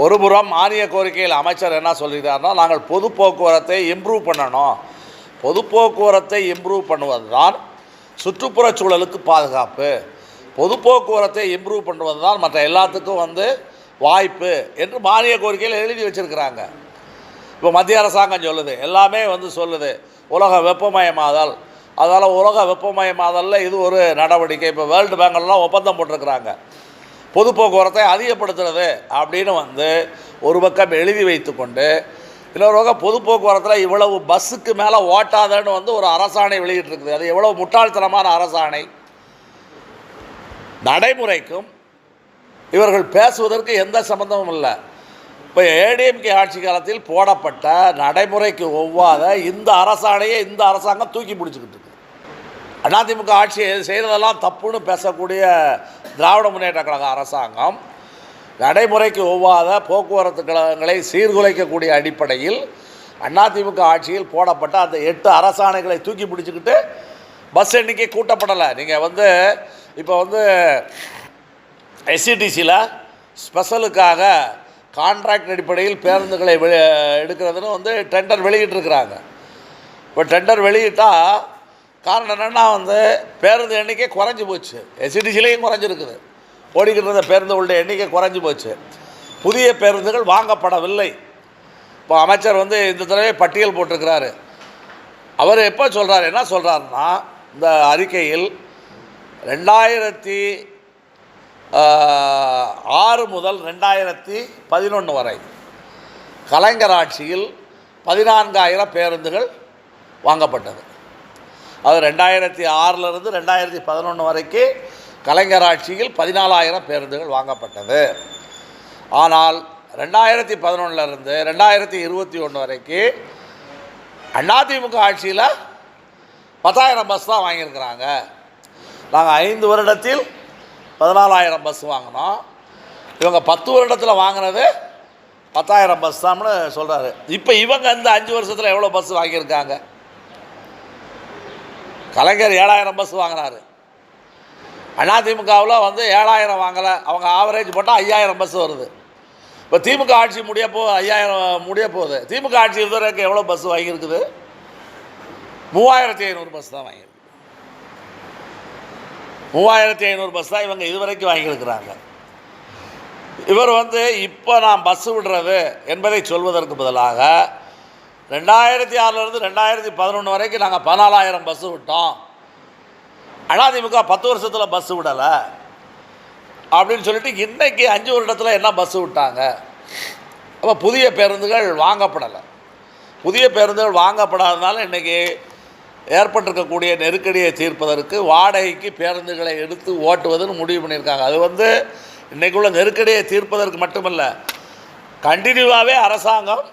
ஒருபுறம் மானிய கோரிக்கையில் அமைச்சர் என்ன சொல்கிறார்னா, நாங்கள் பொது போக்குவரத்தை இம்ப்ரூவ் பண்ணணும். பொது போக்குவரத்தை இம்ப்ரூவ் பண்ணுவது தான் சுற்றுப்புறச் சூழலுக்கு பாதுகாப்பு. பொது போக்குவரத்தை இம்ப்ரூவ் பண்ணுவது தான் மற்ற எல்லாத்துக்கும் வாய்ப்பு என்று மானிய கோரிக்கையில் எழுதி வச்சுருக்கிறாங்க. இப்போ மத்திய அரசாங்கம் சொல்லுது, எல்லாமே சொல்லுது உலக வெப்பமயமாதல். அதனால் உலக வெப்பமயமாதலில் இது ஒரு நடவடிக்கை. இப்போ வேர்ல்டு பேங்க்லாம் ஒப்பந்தம் போட்டிருக்கிறாங்க பொது போக்குவரத்தை அதிகப்படுத்துறது அப்படின்னு ஒரு பக்கம் எழுதி வைத்து கொண்டு, இன்னொரு பக்கம் பொது போக்குவரத்தில் இவ்வளவு பஸ்ஸுக்கு மேலே ஓட்டாதன்னு ஒரு அரசாணை வெளியிட்டிருக்குது. அது எவ்வளோ முட்டாள்தனமான அரசாணை! நடைமுறைக்கும் இவர்கள் பேசுவதற்கு எந்த சம்பந்தமும் இல்லை. இப்போ ஏடிஎம்கே ஆட்சி காலத்தில் போடப்பட்ட நடைமுறைக்கு ஒவ்வாத இந்த அரசாணையை இந்த அரசாங்கம் தூக்கி பிடிச்சிக்கிட்டு இருக்கு. அதிமுக ஆட்சி செய்கிறதெல்லாம் தப்புன்னு பேசக்கூடிய திராவிட முன்னேற்ற கழக அரசாங்கம் நடைமுறைக்கு ஒவ்வாத போக்குவரத்து கழகங்களை சீர்குலைக்கக்கூடிய அடிப்படையில் அதிமுக ஆட்சியில் போடப்பட்ட அந்த 8 அரசாணைகளை தூக்கி பிடிச்சிக்கிட்டு பஸ் எண்ணிக்கை கூட்டப்படலை. நீங்கள் இப்போ எஸ்சிடிசியில் ஸ்பெஷலுக்காக கான்ட்ராக்ட் அடிப்படையில் பேருந்துகளை எடுக்கிறதுன்னு டெண்டர் வெளியிட்டிருக்கிறாங்க. இப்போ டெண்டர் வெளியிட்டால் காரணம் என்னென்னா பேருந்து எண்ணிக்கை குறைஞ்சி போச்சு. எஸ்சிடிசிலையும் குறைஞ்சிருக்குது. ஓடிக்கிட்டு இருந்த பேருந்துகளுடைய எண்ணிக்கை குறைஞ்சி போச்சு. புதிய பேருந்துகள் வாங்கப்படவில்லை. இப்போ அமைச்சர் இந்த தடவை பட்டியல் போட்டிருக்கிறாரு. அவர் எப்போ சொல்கிறார், என்ன சொல்கிறாருன்னா, இந்த அறிக்கையில் 2006 முதல் 2011 வரை கலைஞர் ஆட்சியில் 14,000 பேருந்துகள் வாங்கப்பட்டது. அது 2006லிருந்து 2011 வரைக்கும் கலைஞர் ஆட்சியில் 14,000 பேருந்துகள் வாங்கப்பட்டது. ஆனால் 2011லிருந்து 2021 வரைக்கும் அதிமுக ஆட்சியில் 10,000 பஸ் தான் வாங்கியிருக்கிறாங்க. நாங்கள் 5 வருடத்தில் 14,000 பஸ் வாங்கினோம். இவங்க 10 வருடத்தில் வாங்கினது 10,000 பஸ் தான்னு சொல்கிறாரு. இப்போ இவங்க இந்த 5 வருஷத்தில் எவ்வளோ பஸ் வாங்கியிருக்காங்க? கலைஞர் 7,000 பஸ் வாங்கினார். அதிமுகவில் 7,000 வாங்கலை. அவங்க ஆவரேஜ் போட்டால் 5,000 பஸ் வருது. இப்போ திமுக ஆட்சி 5,000 முடிய போகுது. திமுக ஆட்சி இதுவரைக்கும் எவ்வளோ பஸ் வாங்கியிருக்குது? 3,500 பஸ் தான் வாங்கியிருக்கு. 3,500 பஸ் தான் இவங்க இதுவரைக்கும் வாங்கியிருக்கிறாங்க. இவர் இப்போ நான் பஸ்ஸு விடுறது என்பதை சொல்வதற்கு பதிலாக 2006லேருந்து 2011 வரைக்கும் நாங்கள் 14,000 பஸ்ஸு விட்டோம். அதிமுக 10 வருஷத்தில் பஸ்ஸு விடலை அப்படின்னு சொல்லிட்டு இன்றைக்கி 5 வருடத்தில் என்ன பஸ்ஸு விட்டாங்க? அப்போ புதிய பேருந்துகள் வாங்கப்படலை. புதிய பேருந்துகள் வாங்கப்படாததுனால இன்றைக்கி ஏற்பட்டிருக்கக்கூடிய நெருக்கடியை தீர்ப்பதற்கு வாடகைக்கு பேருந்துகளை எடுத்து ஓட்டுவதுன்னு முடிவு பண்ணியிருக்காங்க. அது இன்றைக்குள்ள நெருக்கடியை தீர்ப்பதற்கு மட்டுமல்ல, கண்டினியூவாகவே அரசாங்கம்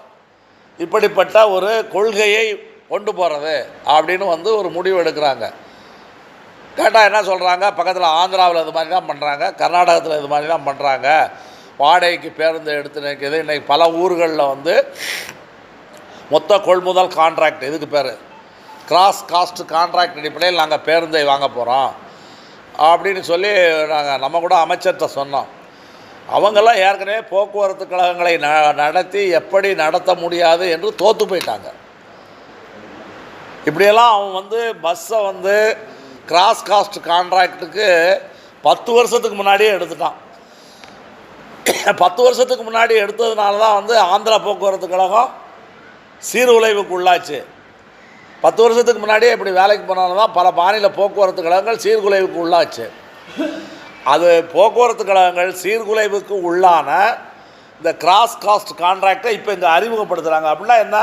இப்படிப்பட்ட ஒரு கொள்கையை கொண்டு போகிறது அப்படின்னு ஒரு முடிவு எடுக்கிறாங்க. கேட்டால் என்ன சொல்கிறாங்க, பக்கத்தில் ஆந்திராவில் இது மாதிரி தான் பண்ணுறாங்க, கர்நாடகத்தில் இது மாதிரி தான் பண்ணுறாங்க, வாடகைக்கு பேருந்து எடுத்து நிற்கிது. இன்றைக்கி பல ஊர்களில் மொத்த கொள்முதல் கான்ட்ராக்ட், இதுக்கு பேர் கிராஸ் காஸ்ட் கான்ட்ராக்ட் அடிப்படையில் நாங்கள் பேருந்தை வாங்க போகிறோம் அப்படின்னு சொல்லி நம்ம கூட அமைச்சர்கிட்ட சொன்னோம். அவங்கெல்லாம் ஏற்கனவே போக்குவரத்து கழகங்களை நடத்தி எப்படி நடத்த முடியாது என்று தோற்று போயிட்டாங்க. இப்படியெல்லாம் அவன் பஸ்ஸை கிராஸ் காஸ்ட் கான்ட்ராக்டுக்கு 10 வருஷத்துக்கு முன்னாடியே எடுத்துட்டான். 10 வருஷத்துக்கு முன்னாடி எடுத்ததுனால தான் ஆந்திரா போக்குவரத்து கழகம் சீர்குலைவுக்கு உள்ளாச்சு. 10 வருஷத்துக்கு முன்னாடியே இப்படி வேலைக்கு போனாலும் தான் பல மாநில போக்குவரத்து கழகங்கள் சீர்குலைவுக்கு உள்ளாச்சு. அது போக்குவரத்து கழகங்கள் சீர்குலைவுக்கு உள்ளான இந்த கிராஸ் காஸ்ட் கான்ட்ராக்டை இப்போ இங்கே அறிமுகப்படுத்துகிறாங்க. அப்படின்னா என்ன?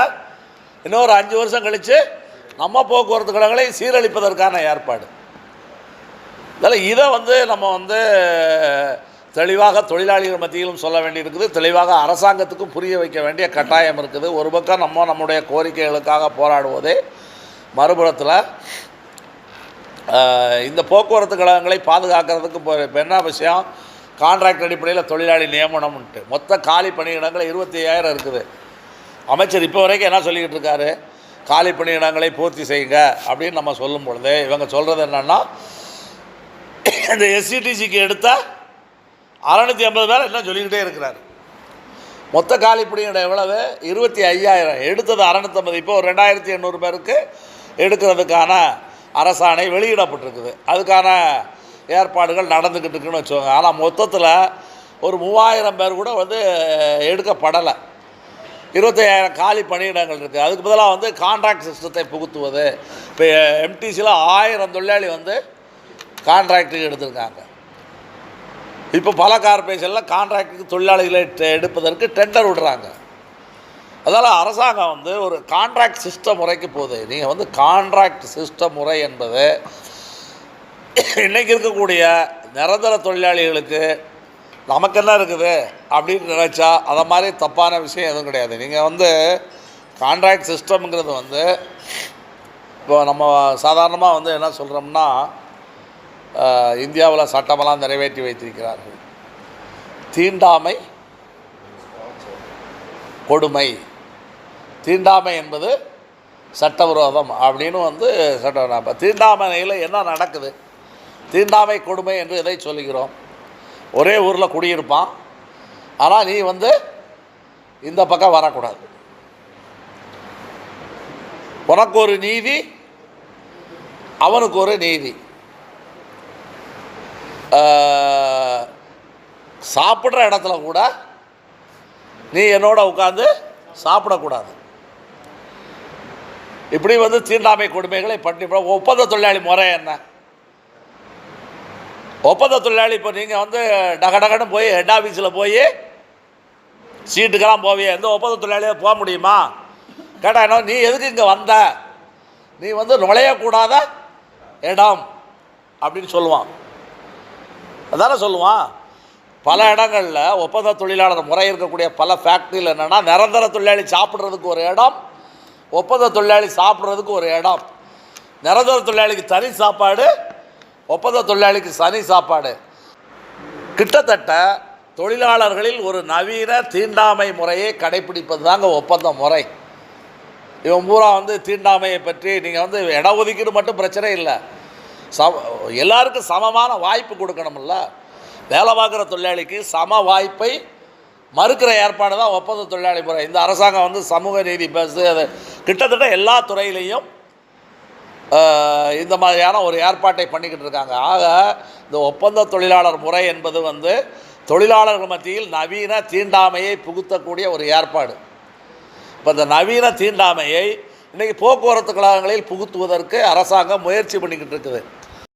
இன்னொரு 5 வருஷம் கழித்து நம்ம போக்குவரத்து கழகங்களை சீரழிப்பதற்கான ஏற்பாடு. அதில் இதை நம்ம தெளிவாக தொழிலாளிகள் மத்தியிலும் சொல்ல வேண்டியிருக்குது, தெளிவாக அரசாங்கத்துக்கும் புரிய வைக்க வேண்டிய கட்டாயம் இருக்குது. ஒரு பக்கம் நம்முடைய கோரிக்கைகளுக்காக போராடுவதே, மறுபுறத்தில் இந்த போக்குவரத்து கழகங்களை பாதுகாக்கிறதுக்கு இப்போ என்ன விஷயம், கான்ட்ராக்ட் அடிப்படையில் தொழிலாளி நியமனம்ன்ட்டு மொத்த காலி பணியிடங்கள் 25,000 இருக்குது. அமைச்சர் இப்போ வரைக்கும் என்ன சொல்லிக்கிட்டு இருக்காரு, காலி பணியிடங்களை பூர்த்தி செய்யுங்க அப்படின்னு நம்ம சொல்லும் பொழுது இவங்க சொல்கிறது என்னென்னா, இந்த எஸ்சிடிசிக்கு எடுத்த 650 பேர் என்ன சொல்லிக்கிட்டே இருக்கிறார். மொத்த காலி பணியிடம் எவ்வளவு? 25,000. எடுத்தது 650. இப்போ ஒரு 2,800 பேருக்கு எடுக்கிறதுக்கான அரசாணை வெளியிடப்பட்டிருக்குது. அதுக்கான ஏற்பாடுகள் நடந்துக்கிட்டு இருக்குன்னு வச்சுக்கோங்க. ஆனால் மொத்தத்தில் ஒரு 3,000 பேர் கூட எடுக்கப்படலை. 25,000 காலி பணியிடங்கள் இருக்குது. அதுக்கு பதிலாக கான்ட்ராக்ட் சிஸ்டத்தை புகுத்துவது. இப்போ எம்டிசியில் 1000 தொழிலாளி கான்ட்ராக்டுக்கு எடுத்திருக்காங்க. இப்போ பல கார்பரேஷனில் கான்ட்ராக்டுக்கு தொழிலாளிகளை எடுப்பதற்கு டெண்டர் விடுறாங்க. அதனால் அரசாங்கம் ஒரு கான்ட்ராக்ட் சிஸ்டம் முறைக்கு போகுது. நீங்கள் கான்ட்ராக்ட் சிஸ்டம் முறை என்பது இன்றைக்கி இருக்கக்கூடிய நிரந்தர தொழிலாளிகளுக்கு நமக்கு என்ன இருக்குது அப்படின்னு நினச்சா அதை மாதிரி தப்பான விஷயம் எதுவும் கிடையாது. நீங்கள் கான்ட்ராக்ட் சிஸ்டம்ங்கிறது இப்போ நம்ம சாதாரணமாக என்ன சொல்கிறோம்னா, இந்தியாவில் சட்டமெல்லாம் நிறைவேற்றி வைத்திருக்கிறார்கள். தீண்டாமை கொடுமை, தீண்டாமை என்பது சட்டவிரோதம் அப்படின்னு சட்டம். இப்போ தீண்டாமையில் என்ன நடக்குது? தீண்டாமை கொடுமை என்று எதை சொல்லுகிறோம்? ஒரே ஊரில் குடியிருப்பான், ஆனால் நீ இந்த பக்கம் வரக்கூடாது. உனக்கு ஒரு நீதி, அவனுக்கு ஒரு நீதி. சாப்பிட்ற இடத்துல கூட நீ என்னோட உட்காந்து சாப்பிடக்கூடாது. இப்படி தீண்டாமை கொடுமைகளை பண்ணி. ஒப்பந்த தொழிலாளி முறை என்ன? ஒப்பந்த தொழிலாளி இப்போ நீங்கள் டகடகன்னு போய் ஹெட் ஆஃபீஸில் போய் சீட்டுக்கெல்லாம் போவிய, எந்த ஒப்பந்த தொழிலாளியாக போக முடியுமா? கேட்டால் என்ன, நீ எதுக்கு இங்கே வந்த? நீ நுழையக்கூடாத இடம் அப்படின்னு சொல்லுவான். அதானே சொல்லுவான். பல இடங்களில் ஒப்பந்த தொழிலாளர் முறை இருக்கக்கூடிய பல ஃபேக்ட்ரியில் என்னென்னா, நிரந்தர தொழிலாளி சாப்பிட்றதுக்கு ஒரு இடம், ஒப்பந்த தொழிலாளி சாப்பிட்றதுக்கு ஒரு இடம். நிரந்தர தொழிலாளிக்கு தனி சாப்பாடு, ஒப்பந்த தொழிலாளிக்கு தனி சாப்பாடு. கிட்டத்தட்ட தொழிலாளர்களில் ஒரு நவீன தீண்டாமை முறையை கடைப்பிடிப்பது தாங்க ஒப்பந்த முறை. இவன் பூரா தீண்டாமையை பற்றி நீங்கள் இடஒதுக்கீடு மட்டும் பிரச்சனை இல்லை, எல்லாருக்கும் சமமான வாய்ப்பு கொடுக்கணும்ல. வேலை பார்க்குற தொழிலாளிக்கு சம வாய்ப்பை மறுக்கிற ஏற்பாடு தான் ஒப்பந்த தொழிலாளி முறை. இந்த அரசாங்கம் சமூக நீதி பேசு, அது கிட்டத்தட்ட எல்லா துறையிலையும் இந்த மாதிரியான ஒரு ஏற்பாட்டை பண்ணிக்கிட்டு இருக்காங்க. ஆக இந்த ஒப்பந்த தொழிலாளர் முறை என்பது தொழிலாளர்கள் மத்தியில் நவீன தீண்டாமையை புகுத்தக்கூடிய ஒரு ஏற்பாடு. இப்போ இந்த நவீன தீண்டாமையை இன்றைக்கி போக்குவரத்து கழகங்களில் புகுத்துவதற்கு அரசாங்கம் முயற்சி பண்ணிக்கிட்டு இருக்குது.